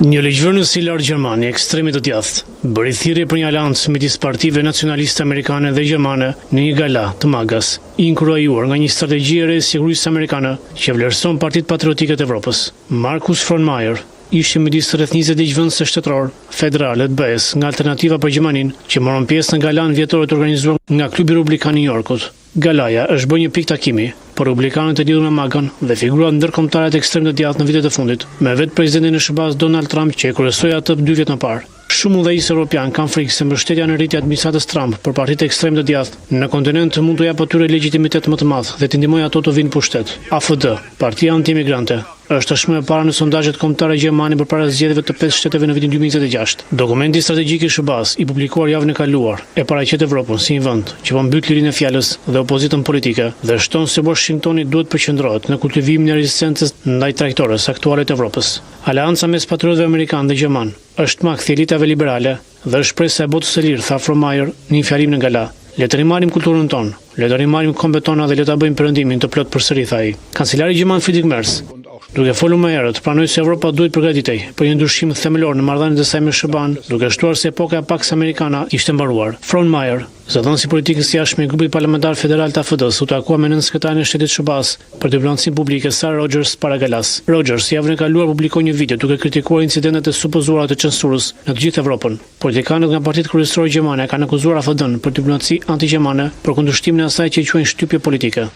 Një ligjvënës i lartë gjerman i ekstremit të djathtë bëri thirrje për një aleancë midis partive nacionaliste amerikane dhe gjermane në një gala të Magas, i inkurajuar nga një strategji e re e sigurisë amerikane që vlerëson Partitë Patriotike të Evropës. Markus Frohnmayer ishte midis rreth 20 ligjvënësve shtetëror federale të BE-s nga Alternativa për Gjermaninë që morën pjesë në galan vjetore të organizuar nga Klubi Republikan i New Yorkut. Galaja është bërë një pikë takimi për republikanët e lidhur me MAGA-n dhe figurat ndërkombëtare të ekstremt të djathtë në vitet e fundit, me vetë presidentin e SBA-s Donald Trump që e kryesoi atë 2 vjet më parë. Shumë udhëheqësë evropian kanë frikë se mbështetja në rritje administratës Trump për partitë ekstreme të djathtë në kontinent mund të japë atyre legjitimitet më të madh dhe të ndihmojë ato të vinë në pushtet. AfD, Partia Anti-Imigrante, është tashmë e para në sondazhet kombëtare gjermane përpara zgjedhjeve të 5 shteteve në vitin 2026. Dokumenti strategjik i SBA-s i publikuar javën e kaluar e paraqet Evropën si një vend që po mbyt lirinë e fjalës dhe opozitën politike dhe shton se Washingtoni duhet të përqendrohet në kultivimin e rezistencës ndaj trajtorës aktuale të Evropës. Aleanca mes patriotëve amerikanë dhe gjerman është makt i elitave liberale dhe është shpresa e botës së lirë, tha Frohnmayer në një fjalim në gala. Le të rimarim kulturën tonë, le të rimarim kombet tona dhe le ta bëjmë perëndimin të plot përsëri, tha ai. Kancelari gjerman Friedrich Merz, duke folur më herët, pranoi se Evropa duhet përgatitej për një ndryshim themelor në marrëdhëniet e saj me SBA-n, duke shtuar se epoka e Pax Americana ishte mbaruar. Frohnmayer, zëdhënësi politikës jashtme i grupit parlamentar federal të AfD-s, u takua me nënsekretaren e shtetit SBA-s për diplomacinë publike Sara Rogers para galas. Rogers javën e kaluar publikoi një video duke kritikuar incidentet e supozuara të censurës në të gjithë Evropën. Politikanët nga partitë kryesore gjermane kanë akuzuar AfD-n për diplomaci antigjermane për kundërshtimin e asaj që e quajnë shtypje politike.